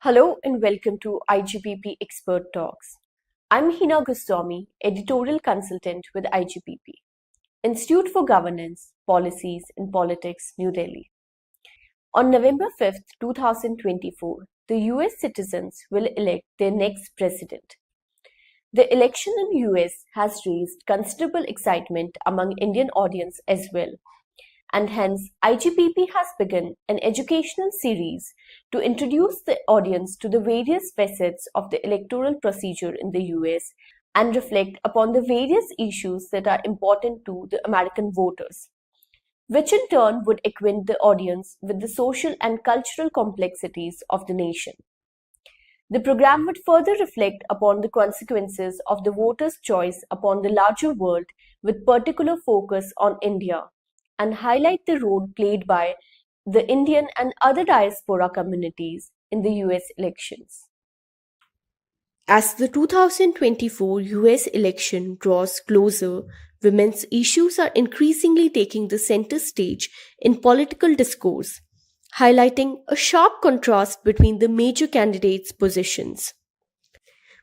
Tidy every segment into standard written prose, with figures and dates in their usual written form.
Hello and welcome to IGPP Expert Talks. I'm Heena Goswami, editorial consultant with IGPP, Institute for Governance, Policies and Politics, New Delhi. On November 5th, 2024, the US citizens will elect their next president. The election in US has raised considerable excitement among Indian audience as well, and hence IGPP has begun an educational series to introduce the audience to the various facets of the electoral procedure in the US and reflect upon the various issues that are important to the American voters, which in turn would acquaint the audience with the social and cultural complexities of the nation. The program would further reflect upon the consequences of the voters' choice upon the larger world with particular focus on India, and highlight the role played by the Indian and other diaspora communities in the US elections. As the 2024 US election draws closer, women's issues are increasingly taking the center stage in political discourse, highlighting a sharp contrast between the major candidates' positions.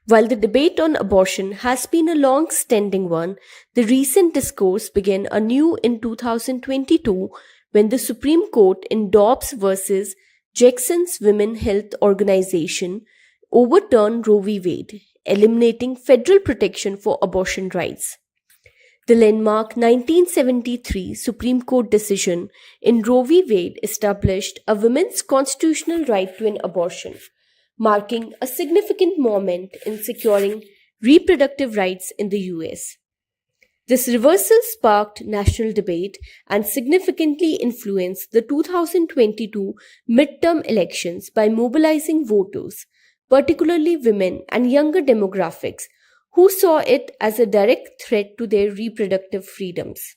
While the debate on abortion has been a long-standing one, the recent discourse began anew in 2022 when the Supreme Court in Dobbs versus Jackson's Women Health Organization overturned Roe v. Wade, eliminating federal protection for abortion rights. The landmark 1973 Supreme Court decision in Roe v. Wade established a woman's constitutional right to an abortion, marking a significant moment in securing reproductive rights in the US. This reversal sparked national debate and significantly influenced the 2022 midterm elections by mobilizing voters, particularly women and younger demographics, who saw it as a direct threat to their reproductive freedoms.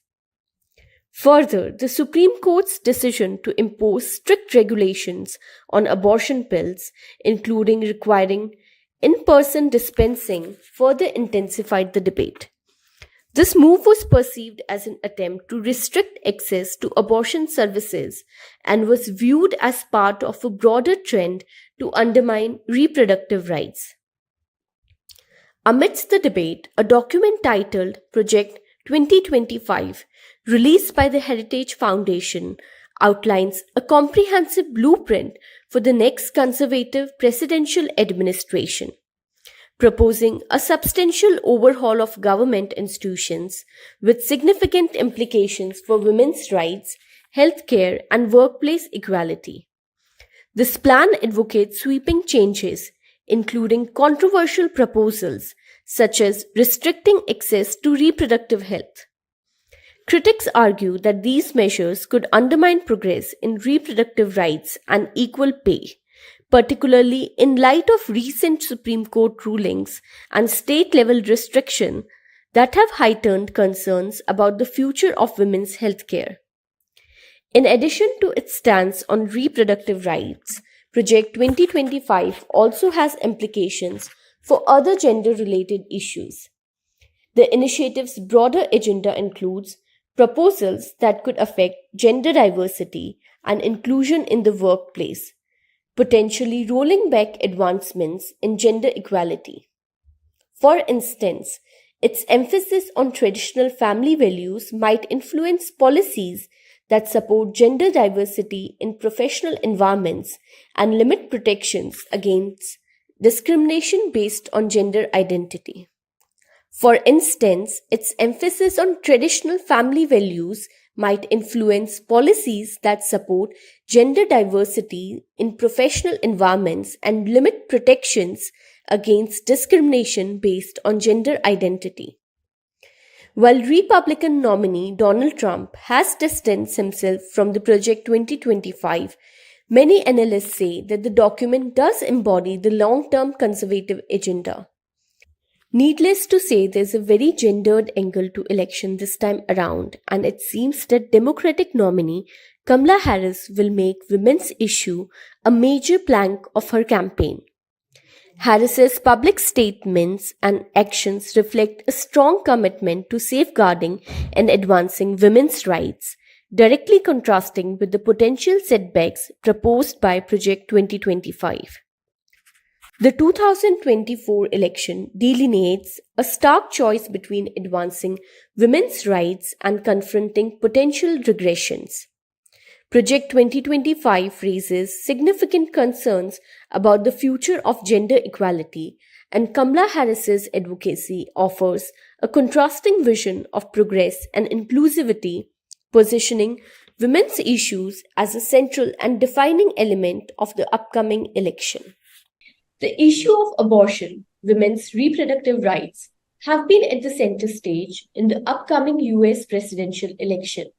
Further, the Supreme Court's decision to impose strict regulations on abortion pills, including requiring in-person dispensing, further intensified the debate. This move was perceived as an attempt to restrict access to abortion services and was viewed as part of a broader trend to undermine reproductive rights. Amidst the debate, a document titled Project 2025, released by the Heritage Foundation, outlines a comprehensive blueprint for the next conservative presidential administration, proposing a substantial overhaul of government institutions with significant implications for women's rights, healthcare, and workplace equality. This plan advocates sweeping changes, including controversial proposals such as restricting access to reproductive health. Critics argue that these measures could undermine progress in reproductive rights and equal pay, particularly in light of recent Supreme Court rulings and state-level restrictions that have heightened concerns about the future of women's healthcare. In addition to its stance on reproductive rights, Project 2025 also has implications for other gender-related issues. The initiative's broader agenda includes proposals that could affect gender diversity and inclusion in the workplace, potentially rolling back advancements in gender equality. For instance, its emphasis on traditional family values might influence policies that support gender diversity in professional environments and limit protections against discrimination based on gender identity. For instance, its emphasis on traditional family values might influence policies that support gender diversity in professional environments and limit protections against discrimination based on gender identity. While Republican nominee Donald Trump has distanced himself from the Project 2025, many analysts say that the document does embody the long-term conservative agenda. Needless to say, there's a very gendered angle to election this time around, and it seems that Democratic nominee Kamala Harris will make women's issue a major plank of her campaign. Harris's public statements and actions reflect a strong commitment to safeguarding and advancing women's rights, directly contrasting with the potential setbacks proposed by Project 2025. The 2024 election delineates a stark choice between advancing women's rights and confronting potential regressions. Project 2025 raises significant concerns about the future of gender equality, and Kamala Harris's advocacy offers a contrasting vision of progress and inclusivity, positioning women's issues as a central and defining element of the upcoming election. The issue of abortion, women's reproductive rights, have been at the center stage in the upcoming US presidential election.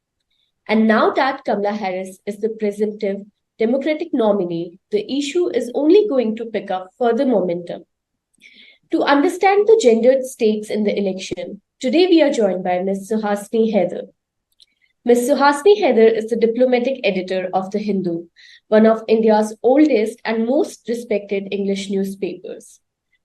And now that Kamala Harris is the presumptive Democratic nominee, the issue is only going to pick up further momentum. To understand the gendered stakes in the election, today we are joined by Ms. Suhasini Haidar. Ms. Suhasini Haidar is the diplomatic editor of The Hindu, one of India's oldest and most respected English newspapers.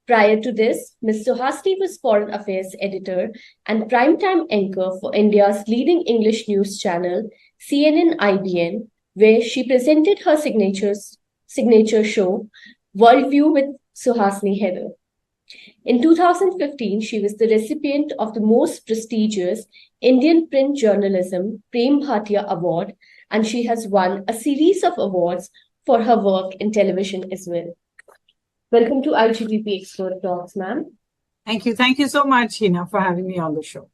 Prior to this, Ms. Suhasini was foreign affairs editor and primetime anchor for India's leading English news channel, CNN-IBN, where she presented her signature show, Worldview with Suhasini Haidar. In 2015, she was the recipient of the most prestigious Indian print journalism Prem Bhatia Award, and she has won a series of awards for her work in television as well. Welcome to IGPP Expert Talks, ma'am. Thank you. Thank you so much, Heena, for having me on the show.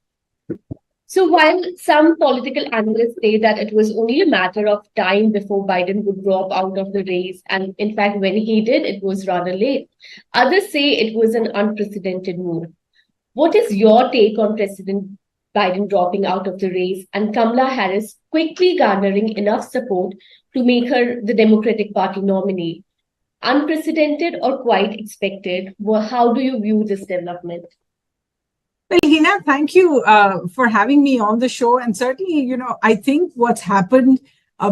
So while some political analysts say that it was only a matter of time before Biden would drop out of the race, and in fact, when he did, it was rather late, others say it was an unprecedented move. What is your take on President Biden dropping out of the race and Kamala Harris quickly garnering enough support to make her the Democratic Party nominee? Unprecedented or quite expected? How do you view this development? Well, Heena, thank you for having me on the show. And certainly, I think what's happened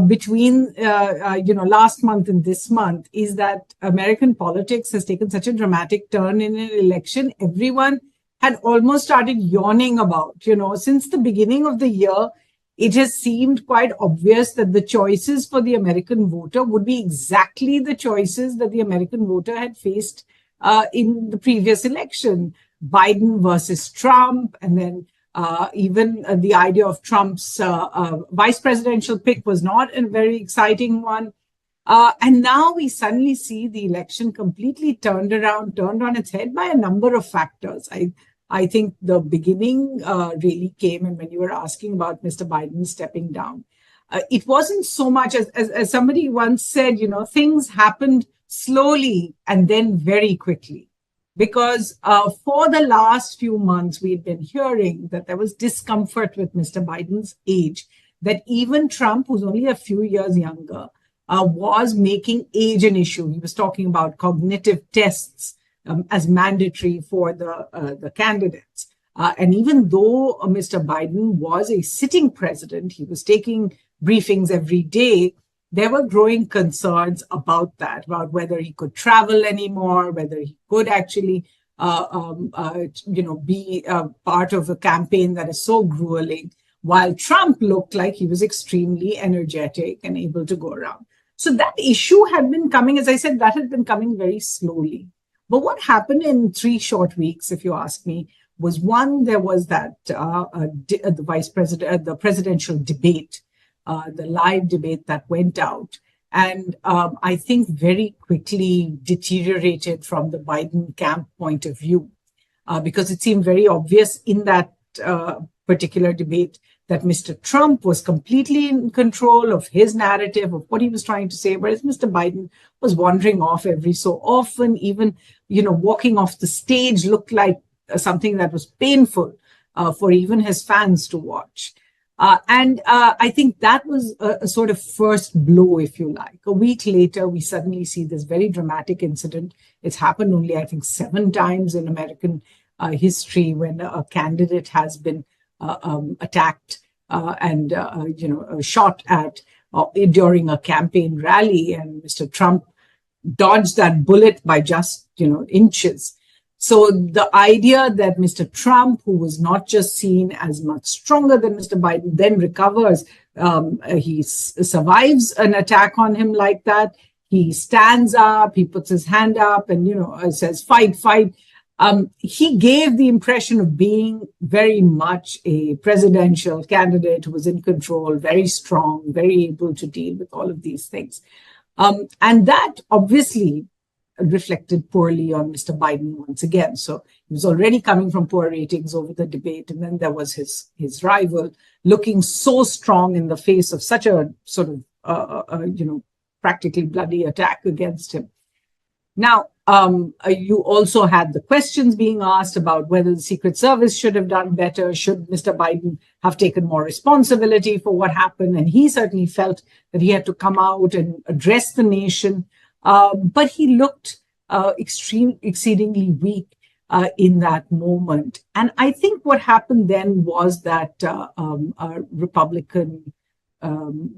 between, last month and this month is that American politics has taken such a dramatic turn in an election. Everyone had almost started yawning about, since the beginning of the year, it has seemed quite obvious that the choices for the American voter would be exactly the choices that the American voter had faced in the previous election. Biden versus Trump, and then even the idea of Trump's vice presidential pick was not a very exciting one. And now we suddenly see the election completely turned on its head by a number of factors. I think the beginning really came, and when you were asking about Mr. Biden stepping down, it wasn't so much as somebody once said, things happened slowly and then very quickly. Because for the last few months, we've been hearing that there was discomfort with Mr. Biden's age, that even Trump, who's only a few years younger, was making age an issue. He was talking about cognitive tests as mandatory for the candidates. And even though Mr. Biden was a sitting president, he was taking briefings every day, there were growing concerns about that, about whether he could travel anymore, whether he could actually, be part of a campaign that is so grueling, while Trump looked like he was extremely energetic and able to go around. So that issue had been coming, as I said, that had been coming very slowly. But what happened in 3 short weeks, if you ask me, was one, there was that the presidential debate, the live debate that went out, and I think very quickly deteriorated from the Biden camp point of view, because it seemed very obvious in that particular debate that Mr. Trump was completely in control of his narrative, of what he was trying to say, whereas Mr. Biden was wandering off every so often, even, walking off the stage looked like something that was painful for even his fans to watch. And I think that was a sort of first blow, if you like. A week later, we suddenly see this very dramatic incident. It's happened only, I think, 7 times in American history when a candidate has been attacked and shot at during a campaign rally, and Mr. Trump dodged that bullet by just inches. So the idea that Mr. Trump, who was not just seen as much stronger than Mr. Biden, then recovers, he survives an attack on him like that. He stands up, he puts his hand up and, says, fight, fight. He gave the impression of being very much a presidential candidate who was in control, very strong, very able to deal with all of these things. And that obviously reflected poorly on Mr. Biden once again. So he was already coming from poor ratings over the debate. And then there was his rival looking so strong in the face of such a sort of, practically bloody attack against him. Now, you also had the questions being asked about whether the Secret Service should have done better. Should Mr. Biden have taken more responsibility for what happened? And he certainly felt that he had to come out and address the nation. But he looked exceedingly weak in that moment. And I think what happened then was that a Republican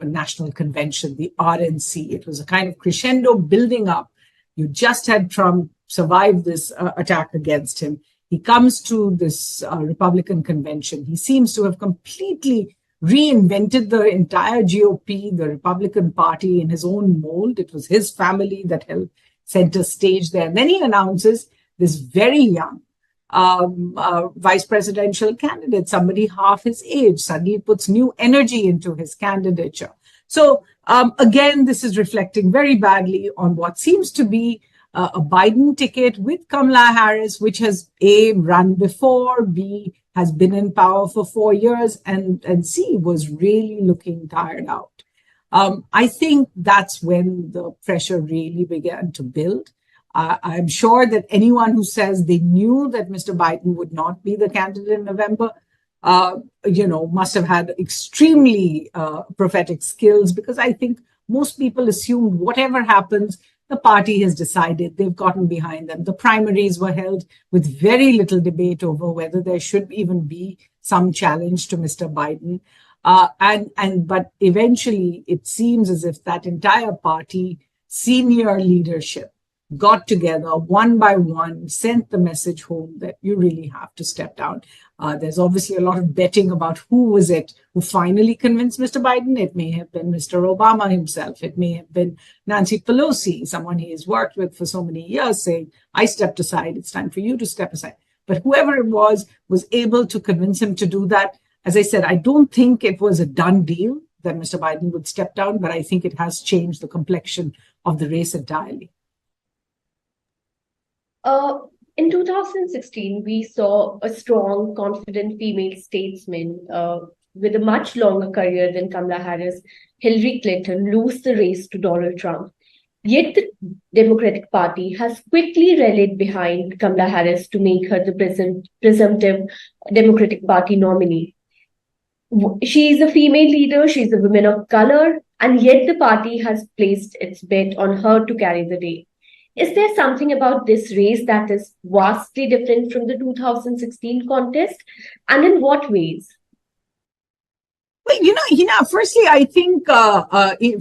National Convention, the RNC, it was a kind of crescendo building up. You just had Trump survive this attack against him. He comes to this Republican convention. He seems to have completely reinvented the entire GOP, the Republican Party, in his own mold. It was his family that held center stage there. And then he announces this very young vice presidential candidate, somebody half his age, suddenly puts new energy into his candidature. So again, this is reflecting very badly on what seems to be a Biden ticket with Kamala Harris, which has A, run before, B, has been in power for 4 years, and C, was really looking tired out. I think that's when the pressure really began to build. I'm sure that anyone who says they knew that Mr. Biden would not be the candidate in November, must have had extremely prophetic skills, because I think most people assumed whatever happens, the party has decided, they've gotten behind them. The primaries were held with very little debate over whether there should even be some challenge to Mr. Biden. But eventually it seems as if that entire party senior leadership got together one by one, sent the message home that you really have to step down. There's obviously a lot of betting about who was it who finally convinced Mr. Biden. It may have been Mr. Obama himself. It may have been Nancy Pelosi, someone he has worked with for so many years, saying, I stepped aside, it's time for you to step aside. But whoever it was able to convince him to do that. As I said, I don't think it was a done deal that Mr. Biden would step down, but I think it has changed the complexion of the race entirely. In 2016, we saw a strong, confident female statesman with a much longer career than Kamala Harris, Hillary Clinton, lose the race to Donald Trump. Yet the Democratic Party has quickly rallied behind Kamala Harris to make her the presumptive Democratic Party nominee. She is a female leader, she is a woman of color, and yet the party has placed its bet on her to carry the day. Is there something about this race that is vastly different from the 2016 contest? And in what ways? Well, Heena, firstly, I think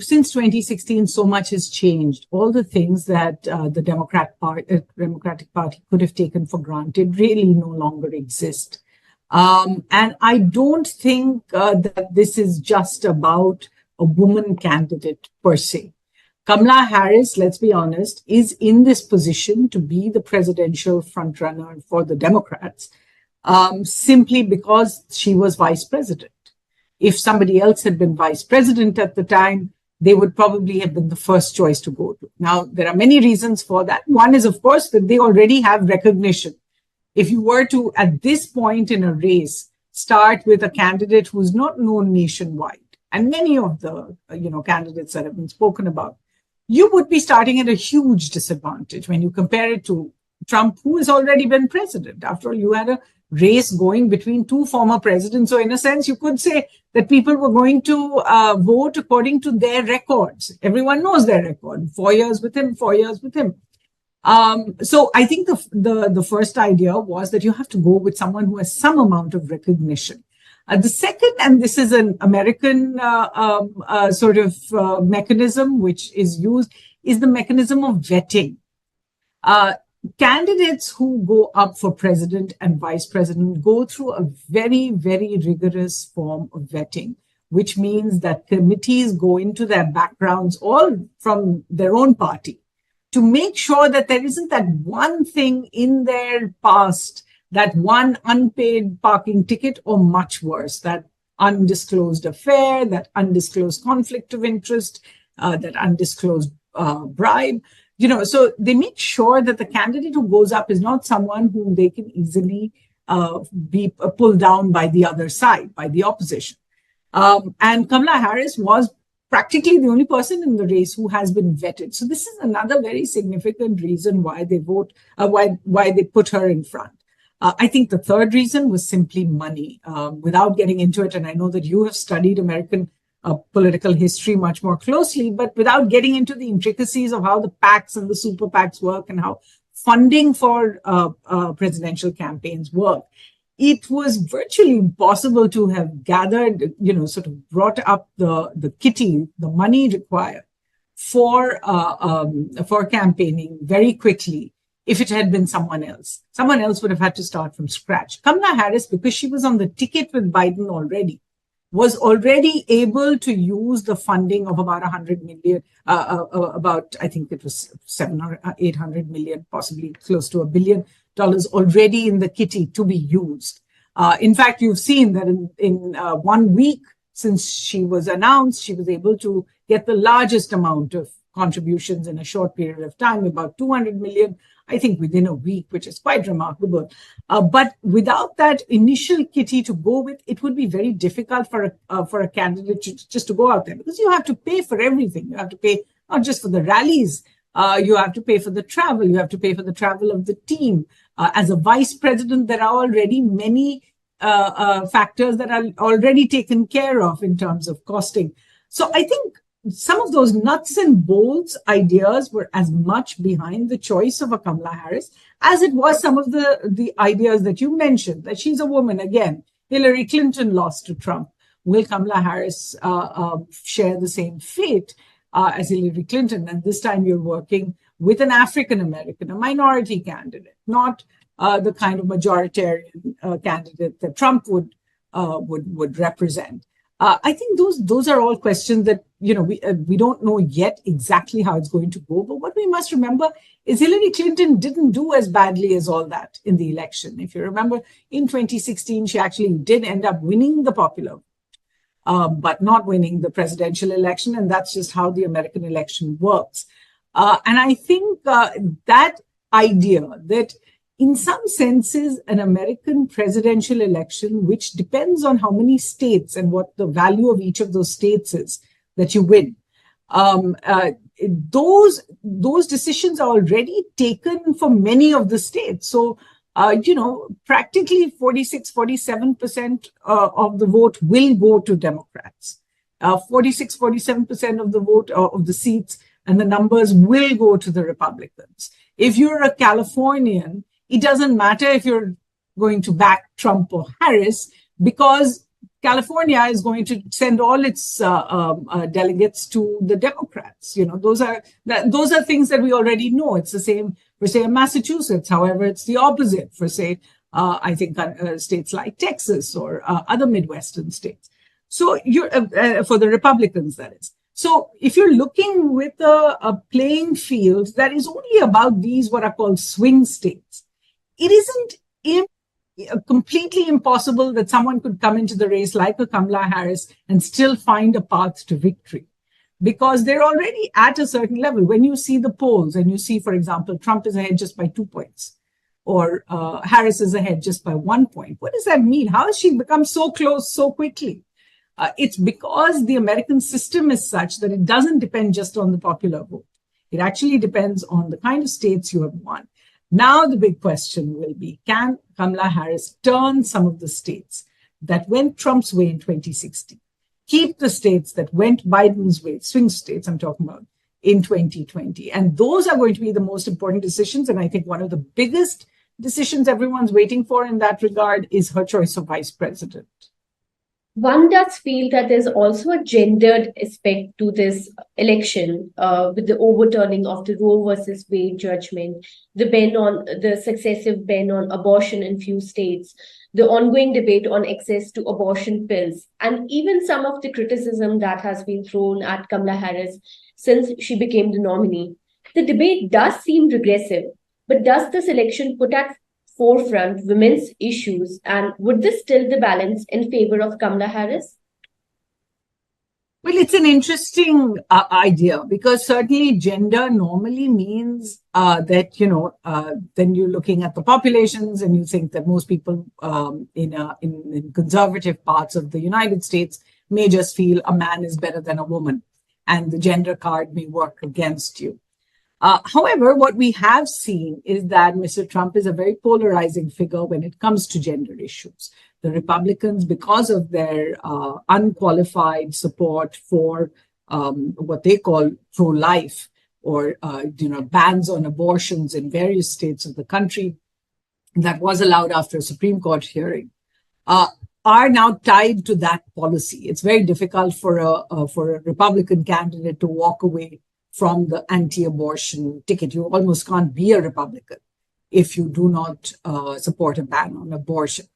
since 2016, so much has changed. All the things that the Democratic Party could have taken for granted really no longer exist. And I don't think that this is just about a woman candidate per se. Kamala Harris, let's be honest, is in this position to be the presidential frontrunner for the Democrats simply because she was vice president. If somebody else had been vice president at the time, they would probably have been the first choice to go to. Now, there are many reasons for that. One is, of course, that they already have recognition. If you were to, at this point in a race, start with a candidate who's not known nationwide, and many of the candidates that have been spoken about, you would be starting at a huge disadvantage when you compare it to Trump, who has already been president. After all, you had a race going between two former presidents. So in a sense, you could say that people were going to vote according to their records. Everyone knows their record. 4 years with him, 4 years with him. So I think the first idea was that you have to go with someone who has some amount of recognition. The second, and this is an American sort of mechanism which is used, is the mechanism of vetting. Candidates who go up for president and vice president go through a very, very rigorous form of vetting, which means that committees go into their backgrounds, all from their own party, to make sure that there isn't that one thing in their past, that one unpaid parking ticket, or much worse, that undisclosed affair, that undisclosed conflict of interest, that undisclosed bribe. So they make sure that the candidate who goes up is not someone whom they can easily be pulled down by the other side, by the opposition. And Kamala Harris was practically the only person in the race who has been vetted. So this is another very significant reason why they why they put her in front. I think the third reason was simply money. Without getting into it, and I know that you have studied American political history much more closely, but without getting into the intricacies of how the PACs and the super PACs work and how funding for presidential campaigns work, it was virtually impossible to have gathered, sort of brought up the kitty, the money required for campaigning very quickly. If it had been someone else would have had to start from scratch. Kamala Harris, because she was on the ticket with Biden already, was already able to use the funding of about 100 million, I think it was 700 or 800 million, possibly close to $1 billion already in the kitty to be used. In fact, you've seen that in 1 week since she was announced, she was able to get the largest amount of contributions in a short period of time, about 200 million, I think within a week, which is quite remarkable. But without that initial kitty to go with, it would be very difficult for a candidate just to go out there, because you have to pay for everything. You have to pay not just for the rallies, you have to pay for the travel, you have to pay for the travel of the team. As a vice president, there are already many factors that are already taken care of in terms of costing. So I think some of those nuts and bolts ideas were as much behind the choice of a Kamala Harris as it was some of the ideas that you mentioned, that she's a woman. Again, Hillary Clinton lost to Trump. Will Kamala Harris share the same fate as Hillary Clinton? And this time you're working with an African-American, a minority candidate, not the kind of majoritarian candidate that Trump would represent. I think those are all questions that we don't know yet exactly how it's going to go. But what we must remember is Hillary Clinton didn't do as badly as all that in the election. If you remember, in 2016, she actually did end up winning the popular vote, but not winning the presidential election, and that's just how the American election works. And I think that idea that in some senses, an American presidential election, which depends on how many states and what the value of each of those states is that you win, those decisions are already taken for many of the states. So, practically 46-47% of the vote will go to Democrats. 46-47% of the vote of the seats and the numbers will go to the Republicans. If you're a Californian, it doesn't matter if you're going to back Trump or Harris, because California is going to send all its delegates to the Democrats. Those are things that we already know. It's the same for, say, Massachusetts. However, it's the opposite for, say, I think states like Texas or other Midwestern states. So you're for the Republicans, that is. So if you're looking with a playing field that is only about these what are called swing states, it isn't completely impossible that someone could come into the race like a Kamala Harris and still find a path to victory, because they're already at a certain level. When you see the polls and you see, for example, Trump is ahead just by 2 points, or Harris is ahead just by 1 point, what does that mean? How has she become so close so quickly? It's because the American system is such that it doesn't depend just on the popular vote. It actually depends on the kind of states you have won. Now, the big question will be, can Kamala Harris turn some of the states that went Trump's way in 2016, keep the states that went Biden's way, swing states I'm talking about, in 2020? And those are going to be the most important decisions. And I think one of the biggest decisions everyone's waiting for in that regard is her choice of vice president. One does feel that there's also a gendered aspect to this election, with the overturning of the Roe versus Wade judgment, the successive ban on abortion in few states, the ongoing debate on access to abortion pills, and even some of the criticism that has been thrown at Kamala Harris since she became the nominee. The debate does seem regressive, but does this election put at forefront women's issues, and would this tilt the balance in favor of Kamala Harris? Well, it's an interesting idea because certainly gender normally means that, then you're looking at the populations and you think that most people in conservative parts of the United States may just feel a man is better than a woman and the gender card may work against you. However, what we have seen is that Mr. Trump is a very polarizing figure when it comes to gender issues. The Republicans, because of their unqualified support for what they call pro-life or bans on abortions in various states of the country that was allowed after a Supreme Court hearing, are now tied to that policy. It's very difficult for a Republican candidate to walk away from the anti-abortion ticket. You almost can't be a Republican if you do not support a ban on abortion.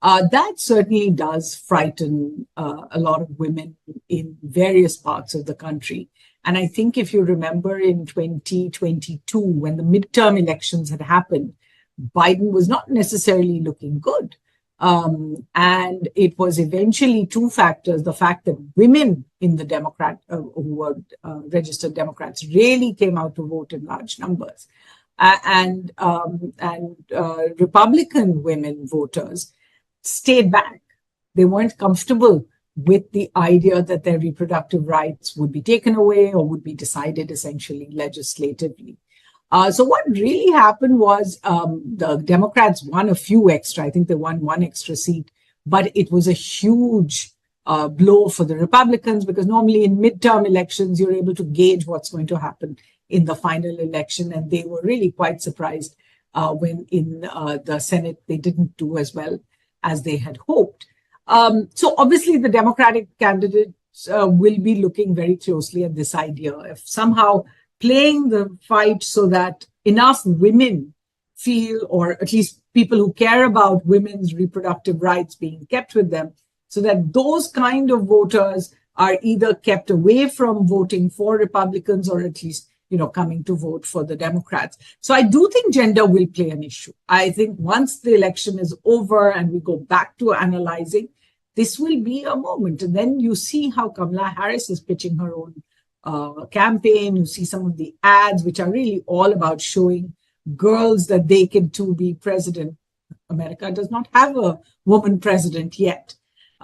That certainly does frighten a lot of women in various parts of the country. And I think if you remember in 2022, when the midterm elections had happened, Biden was not necessarily looking good. And it was eventually two factors. The fact that women in the who were registered Democrats really came out to vote in large numbers. And Republican women voters stayed back. They weren't comfortable with the idea that their reproductive rights would be taken away or would be decided essentially legislatively. So what really happened was the Democrats won a few extra. I think they won one extra seat, but it was a huge blow for the Republicans because normally in midterm elections, you're able to gauge what's going to happen in the final election. And they were really quite surprised when in the Senate, they didn't do as well as they had hoped. So obviously the Democratic candidates will be looking very closely at this idea. If somehow playing the fight so that enough women feel, or at least people who care about women's reproductive rights being kept with them, so that those kind of voters are either kept away from voting for Republicans or at least, coming to vote for the Democrats. So I do think gender will play an issue. I think once the election is over and we go back to analyzing, this will be a moment. And then you see how Kamala Harris is pitching her own campaign. You see some of the ads, which are really all about showing girls that they can too be president. America does not have a woman president yet.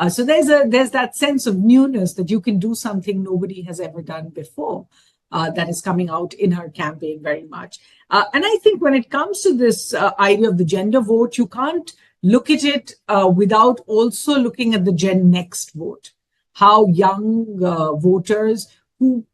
So there's that sense of newness that you can do something nobody has ever done before. That is coming out in her campaign very much. And I think when it comes to this idea of the gender vote, you can't look at it without also looking at the Gen Next vote. How young voters who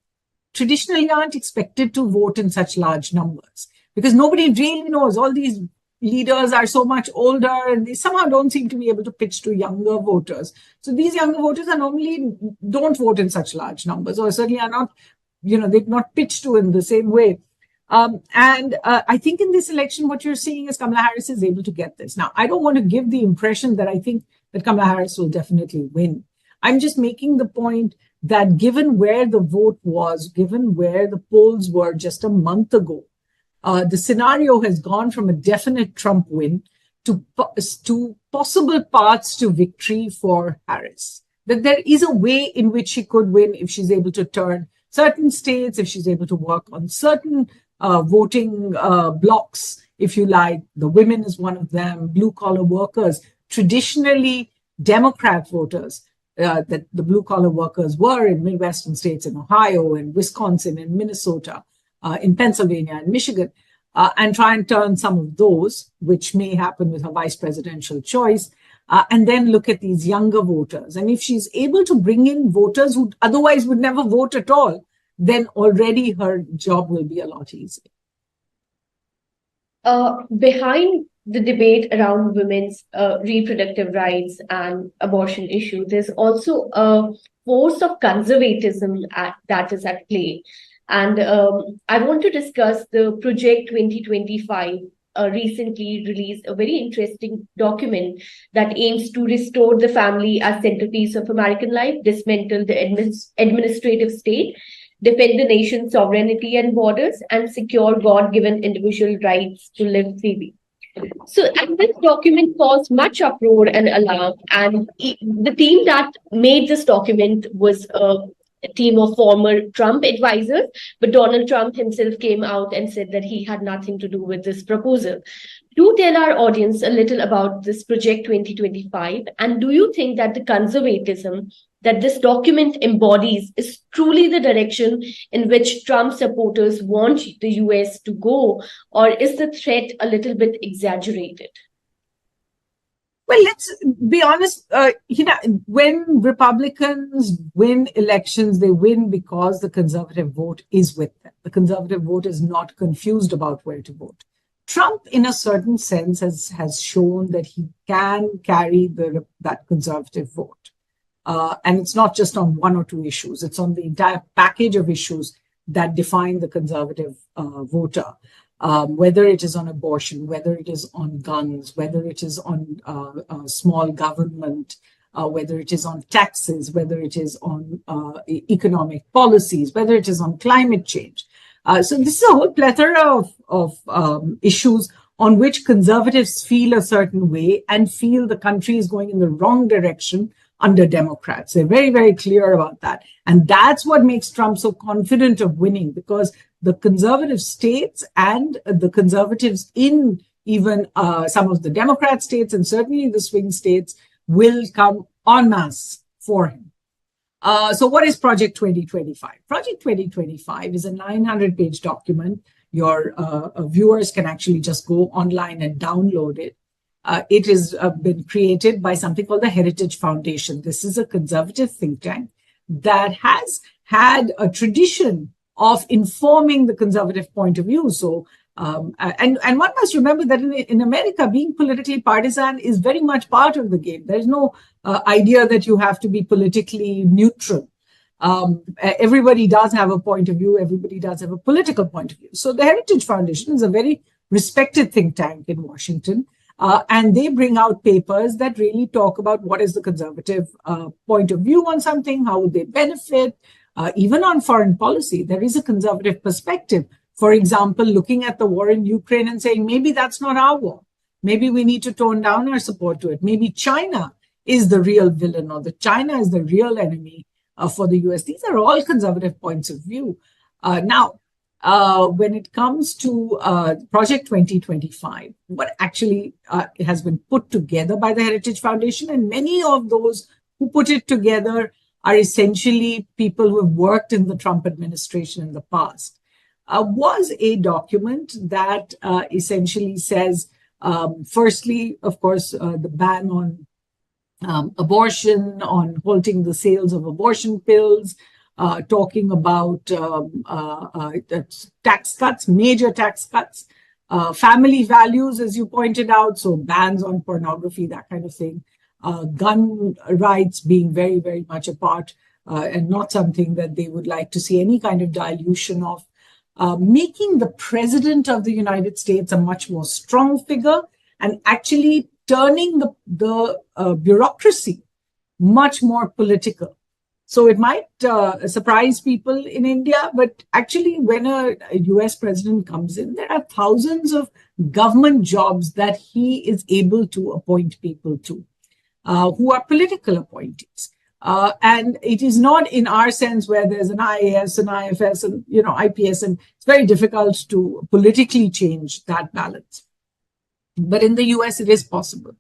traditionally aren't expected to vote in such large numbers, because nobody really knows. All these leaders are so much older and they somehow don't seem to be able to pitch to younger voters. So these younger voters are normally don't vote in such large numbers, or certainly are not, they're not pitched to in the same way. I think in this election, what you're seeing is Kamala Harris is able to get this. Now, I don't want to give the impression that I think that Kamala Harris will definitely win. I'm just making the point that given where the vote was, given where the polls were just a month ago, the scenario has gone from a definite Trump win to possible paths to victory for Harris. That there is a way in which she could win if she's able to turn certain states, if she's able to work on certain voting blocks, if you like. The women is one of them, blue-collar workers, traditionally Democrat voters, that the blue-collar workers were in Midwestern states, in Ohio, in Wisconsin, in Minnesota, in Pennsylvania, and Michigan, and try and turn some of those, which may happen with her vice presidential choice, and then look at these younger voters. And if she's able to bring in voters who otherwise would never vote at all, then already her job will be a lot easier. Behind the debate around women's reproductive rights and abortion issue, there's also a force of conservatism that is at play. And I want to discuss the Project 2025, recently released a very interesting document that aims to restore the family as centerpiece of American life, dismantle the administrative state, defend the nation's sovereignty and borders, and secure God given individual rights to live freely. So, and this document caused much uproar and alarm. And the team that made this document was a team of former Trump advisors, but Donald Trump himself came out and said that he had nothing to do with this proposal. Do tell our audience a little about this Project 2025, and do you think that the conservatism that this document embodies is truly the direction in which Trump supporters want the US to go, or is the threat a little bit exaggerated? Well, let's be honest. When Republicans win elections, they win because the conservative vote is with them. The conservative vote is not confused about where to vote. Trump, in a certain sense, has shown that he can carry that conservative vote. And it's not just on one or two issues. It's on the entire package of issues that define the conservative voter, whether it is on abortion, whether it is on guns, whether it is on small government, whether it is on taxes, whether it is on economic policies, whether it is on climate change. So this is a whole plethora of issues on which conservatives feel a certain way and feel the country is going in the wrong direction under Democrats. They're very, very clear about that. And that's what makes Trump so confident of winning, because the conservative states and the conservatives in even some of the Democrat states and certainly the swing states will come en masse for him. So what is Project 2025? Project 2025 is a 900-page document. Your viewers can actually just go online and download it. It has been created by something called the Heritage Foundation. This is a conservative think tank that has had a tradition of informing the conservative point of view. So, and one must remember that in America, being politically partisan is very much part of the game. There's no idea that you have to be politically neutral. Everybody does have a point of view. Everybody does have a political point of view. So the Heritage Foundation is a very respected think tank in Washington. And they bring out papers that really talk about what is the conservative point of view on something, how would they benefit, even on foreign policy. There is a conservative perspective. For example, looking at the war in Ukraine and saying, maybe that's not our war. Maybe we need to tone down our support to it. Maybe China is the real villain, or China is the real enemy for the US. These are all conservative points of view. Now, when it comes to Project 2025, what actually has been put together by the Heritage Foundation, and many of those who put it together are essentially people who have worked in the Trump administration in the past, was a document that essentially says, firstly, of course, the ban on abortion, on halting the sales of abortion pills, talking about tax cuts, major tax cuts, family values, as you pointed out, so bans on pornography, that kind of thing, gun rights being very, very much a part and not something that they would like to see any kind of dilution of, making the president of the United States a much more strong figure and actually turning the bureaucracy much more political. So it might surprise people in India, but actually when a US president comes in, there are thousands of government jobs that he is able to appoint people to, who are political appointees. And it is not in our sense where there's an IAS, an IFS, and IPS, and it's very difficult to politically change that balance. But in the US, it is possible.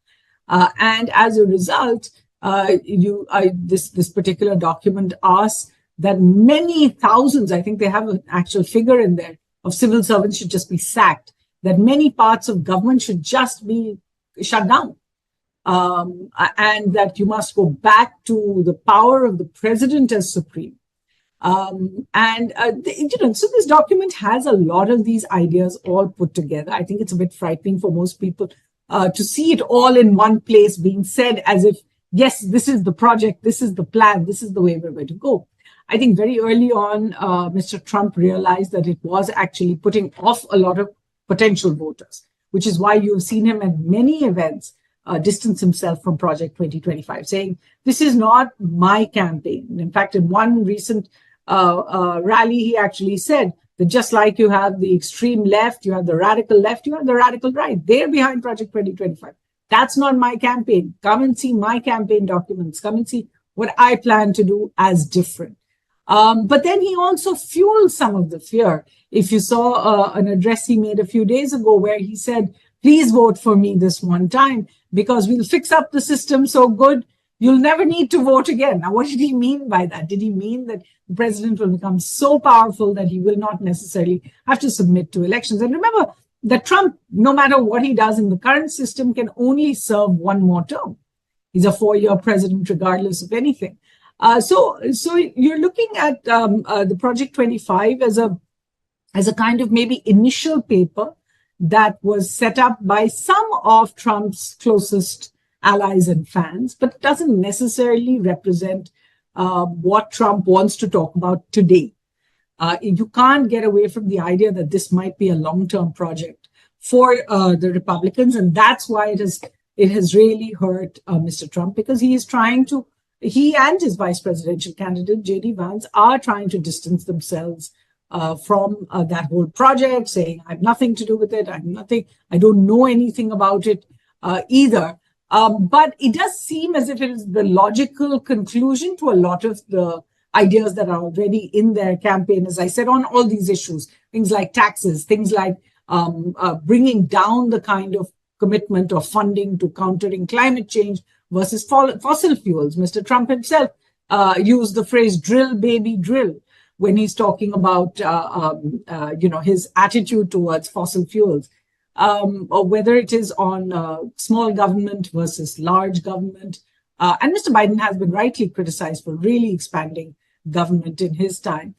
And as a result, this particular document asks that many thousands, I think they have an actual figure in there, of civil servants should just be sacked, that many parts of government should just be shut down, and that you must go back to the power of the president as supreme. So this document has a lot of these ideas all put together. I think it's a bit frightening for most people to see it all in one place being said as if, yes, this is the project, this is the plan, this is the way we're going to go. I think very early on, Mr. Trump realized that it was actually putting off a lot of potential voters, which is why you've seen him at many events distance himself from Project 2025, saying, this is not my campaign. In fact, in one recent rally, he actually said that just like you have the extreme left, you have the radical left, you have the radical right. They're behind Project 2025. That's not my campaign. Come and see my campaign documents. Come and see what I plan to do as different. But then he also fueled some of the fear. If you saw an address he made a few days ago where he said, please vote for me this one time because we'll fix up the system so good you'll never need to vote again. Now, what did he mean by that? Did he mean that the president will become so powerful that he will not necessarily have to submit to elections? And remember that Trump, no matter what he does in the current system, can only serve one more term. He's a 4-year president regardless of anything. So you're looking at the Project 25 as a kind of maybe initial paper that was set up by some of Trump's closest allies and fans, but doesn't necessarily represent what Trump wants to talk about today. You can't get away from the idea that this might be a long-term project for the Republicans, and that's why it has really hurt Mr. Trump, because he and his vice presidential candidate, J.D. Vance, are trying to distance themselves from that whole project, saying, I have nothing to do with it. I don't know anything about it either. But it does seem as if it is the logical conclusion to a lot of the ideas that are already in their campaign, as I said, on all these issues, things like taxes, things like bringing down the kind of commitment or funding to countering climate change versus fossil fuels. Mr. Trump himself used the phrase drill, baby, drill when he's talking about, his attitude towards fossil fuels. Or whether it is on small government versus large government. And Mr. Biden has been rightly criticized for really expanding government in his time.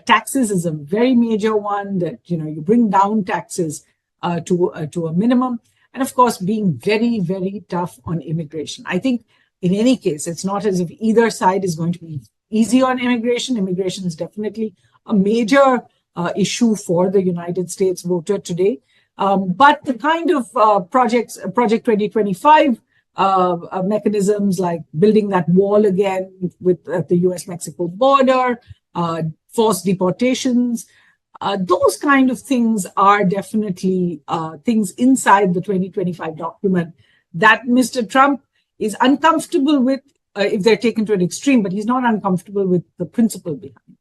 Taxes is a very major one that, you bring down taxes to a minimum. And of course, being very, very tough on immigration. I think in any case, it's not as if either side is going to be easy on immigration. Immigration is definitely a major issue for the United States voter today. But the kind of Project 2025 mechanisms like building that wall again with the US-Mexico border, forced deportations, those kind of things are definitely things inside the 2025 document that Mr. Trump is uncomfortable with if they're taken to an extreme, but he's not uncomfortable with the principle behind.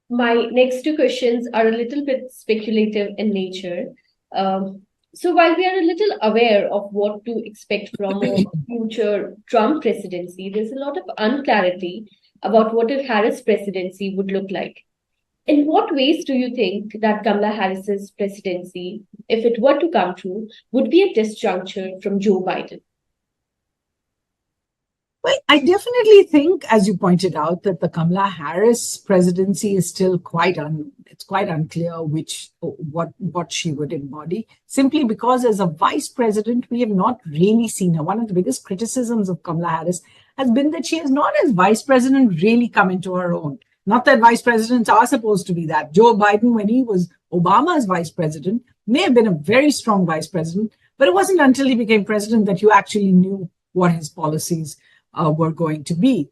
My next two questions are a little bit speculative in nature. So while we are a little aware of what to expect from a future Trump presidency, there's a lot of unclarity about what a Harris presidency would look like. In what ways do you think that Kamala Harris's presidency, if it were to come true, would be a disjuncture from Joe Biden? Well, I definitely think, as you pointed out, that the Kamala Harris presidency is still it's quite unclear what she would embody, simply because as a vice president, we have not really seen her. One of the biggest criticisms of Kamala Harris has been that she has not, as vice president, really come into her own. Not that vice presidents are supposed to be that. Joe Biden, when he was Obama's vice president, may have been a very strong vice president, but it wasn't until he became president that you actually knew what his policies were going to be.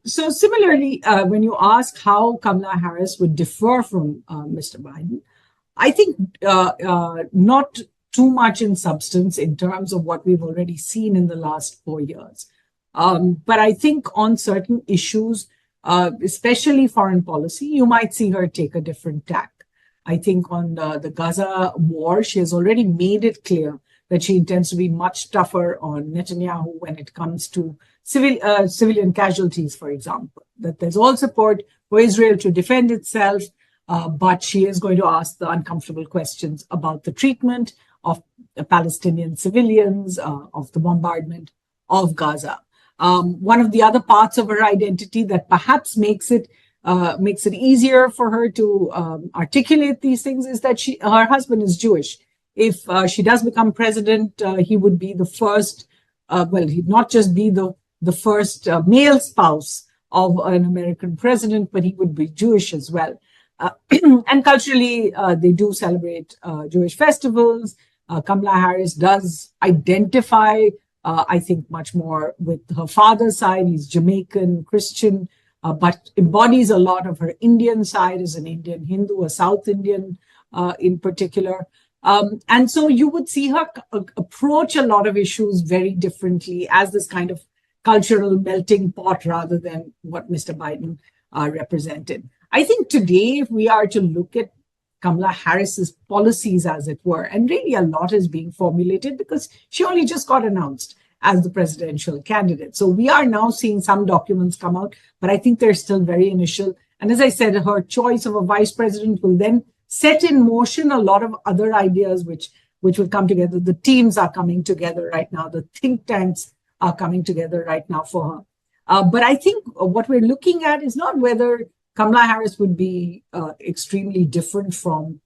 So similarly, when you ask how Kamala Harris would differ from Mr. Biden, I think not too much in substance in terms of what we've already seen in the last 4 years. But I think on certain issues, especially foreign policy, you might see her take a different tack. I think on the Gaza war, she has already made it clear that she intends to be much tougher on Netanyahu when it comes to civilian casualties, for example, that there's all support for Israel to defend itself, but she is going to ask the uncomfortable questions about the treatment of the Palestinian civilians, of the bombardment of Gaza. One of the other parts of her identity that perhaps makes it easier for her to articulate these things is that her husband is Jewish. if she does become president, he would be the first, he'd not just be the first male spouse of an American president, but he would be Jewish as well. And culturally, they do celebrate Jewish festivals. Kamala Harris does identify, I think, much more with her father's side. He's Jamaican, Christian, but embodies a lot of her Indian side as an Indian Hindu, a South Indian in particular. And so you would see her approach a lot of issues very differently as this kind of cultural melting pot rather than what Mr. Biden represented. I think today, if we are to look at Kamala Harris's policies, as it were, and really a lot is being formulated because she only just got announced as the presidential candidate. So we are now seeing some documents come out, but I think they're still very initial. And as I said, her choice of a vice president will then set in motion a lot of other ideas which will come together. The teams are coming together right now. The think tanks are coming together right now for her. But I think what we're looking at is not whether Kamala Harris would be extremely different from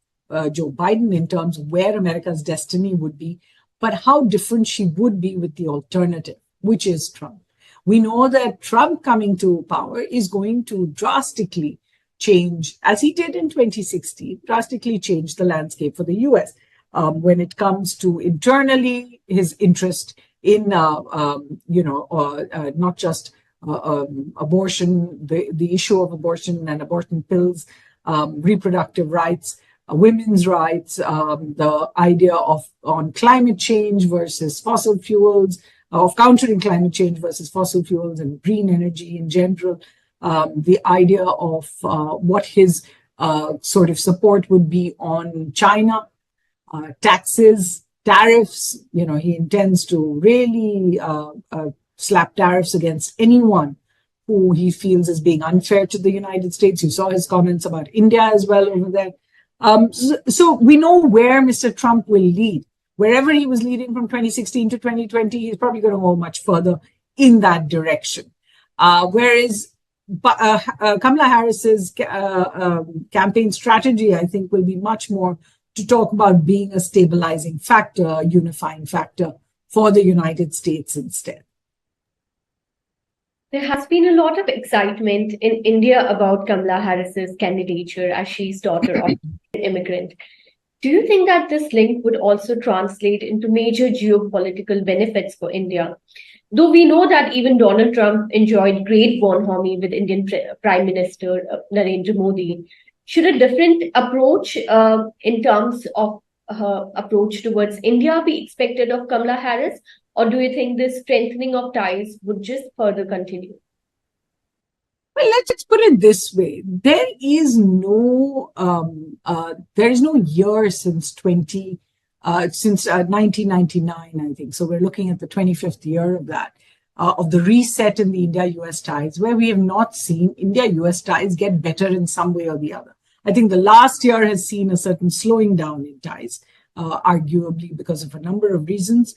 Joe Biden in terms of where America's destiny would be, but how different she would be with the alternative, which is Trump. We know that Trump coming to power is going to drastically change, as he did in 2016, drastically change the landscape for the US when it comes to internally his interest in, not just abortion, the issue of abortion and abortion pills, reproductive rights, women's rights, the idea of on climate change versus fossil fuels, of countering climate change versus fossil fuels and green energy in general, the idea of what his sort of support would be on China, taxes, tariffs. He intends to really slap tariffs against anyone who he feels is being unfair to the United States. You saw his comments about India as well over there. So we know where Mr. Trump will lead. Wherever he was leading from 2016 to 2020, he's probably going to go much further in that direction. Whereas Kamala Harris's campaign strategy, I think, will be much more to talk about being a stabilizing factor, a unifying factor for the United States instead. There has been a lot of excitement in India about Kamala Harris's candidature as she's daughter of an immigrant. Do you think that this link would also translate into major geopolitical benefits for India? Though we know that even Donald Trump enjoyed great bonhomie with Indian Prime Minister Narendra Modi, should a different approach in terms of her approach towards India be expected of Kamala Harris? Or do you think this strengthening of ties would just further continue? Well, let's put it this way: there is no year since 1999, I think. So we're looking at the 25th year of that, of the reset in the India-US ties, where we have not seen India-US ties get better in some way or the other. I think the last year has seen a certain slowing down in ties, arguably because of a number of reasons.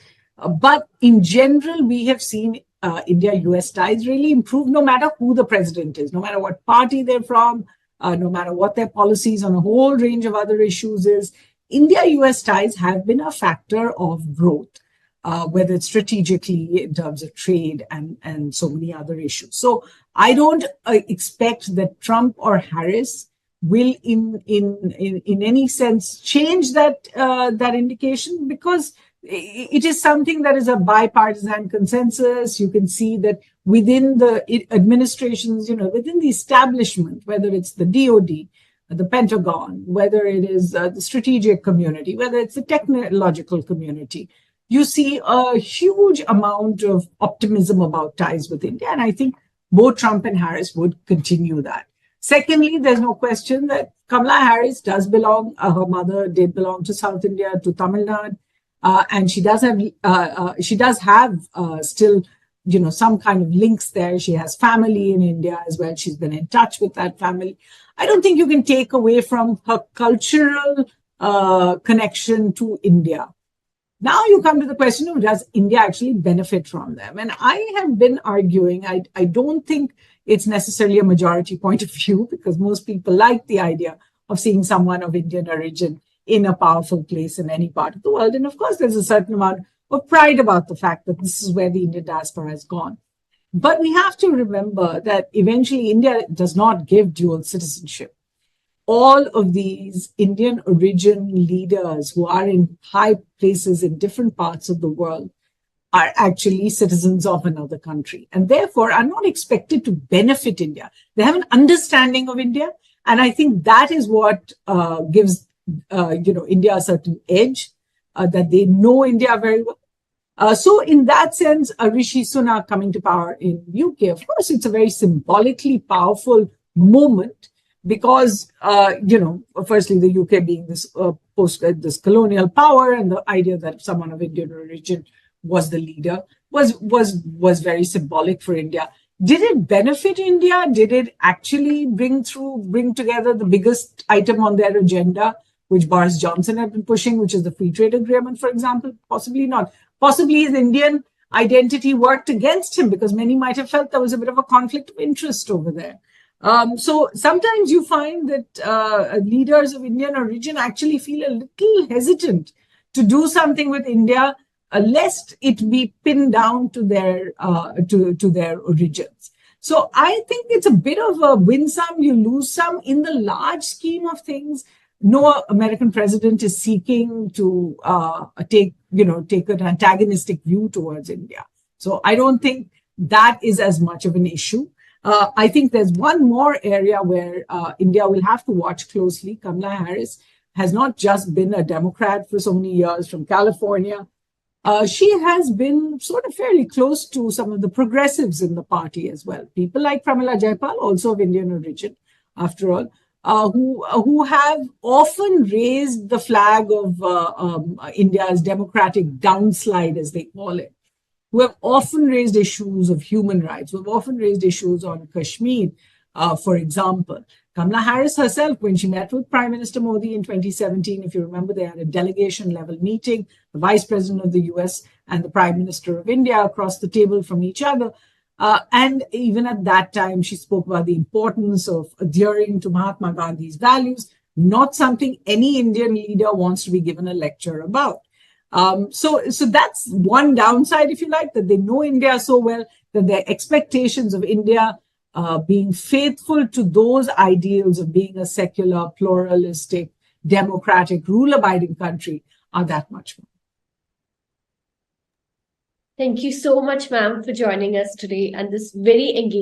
But in general, we have seen India-US ties really improve no matter who the president is, no matter what party they're from, no matter what their policies on a whole range of other issues is. India-US ties have been a factor of growth, whether it's strategically in terms of trade and so many other issues. So I don't expect that Trump or Harris will in any sense change that indication, because it is something that is a bipartisan consensus. You can see that within the administrations, within the establishment, whether it's the DOD, the Pentagon, whether it is the strategic community, whether it's the technological community, you see a huge amount of optimism about ties with India. And I think both Trump and Harris would continue that. Secondly, there's no question that Kamala Harris does belong, her mother did belong to South India, to Tamil Nadu. And she does have still, some kind of links there. She has family in India as well. She's been in touch with that family. I don't think you can take away from her cultural connection to India. Now you come to the question of, does India actually benefit from them? And I have been arguing, I don't think it's necessarily a majority point of view, because most people like the idea of seeing someone of Indian origin in a powerful place in any part of the world. And of course, there's a certain amount of pride about the fact that this is where the Indian diaspora has gone. But we have to remember that eventually India does not give dual citizenship. All of these Indian origin leaders who are in high places in different parts of the world are actually citizens of another country and therefore are not expected to benefit India. They have an understanding of India. And I think that is what gives India a certain edge, that they know India very well. So in that sense, Rishi Sunak coming to power in UK, of course, it's a very symbolically powerful moment because, firstly, the UK being this this colonial power and the idea that someone of Indian origin was the leader was very symbolic for India. Did it benefit India? Did it actually bring together the biggest item on their agenda, which Boris Johnson had been pushing, which is the free trade agreement, for example? Possibly not. Possibly his Indian identity worked against him because many might have felt there was a bit of a conflict of interest over there. So sometimes you find that leaders of Indian origin actually feel a little hesitant to do something with India, lest it be pinned down to their origins. So I think it's a bit of a win some, you lose some. In the large scheme of things, no American president is seeking to take an antagonistic view towards India. So I don't think that is as much of an issue. I think there's one more area where India will have to watch closely. Kamala Harris has not just been a Democrat for so many years from California. She has been sort of fairly close to some of the progressives in the party as well. People like Pramila Jayapal, also of Indian origin, after all, who have often raised the flag of India's democratic downslide, as they call it, who have often raised issues of human rights, who have often raised issues on Kashmir, for example. Kamala Harris herself, when she met with Prime Minister Modi in 2017, if you remember, they had a delegation level meeting, the Vice President of the US and the Prime Minister of India across the table from each other. And even at that time, she spoke about the importance of adhering to Mahatma Gandhi's values, not something any Indian leader wants to be given a lecture about. So that's one downside, if you like, that they know India so well that their expectations of India being faithful to those ideals of being a secular, pluralistic, democratic, rule-abiding country are that much more. Thank you so much, ma'am, for joining us today and this very engaging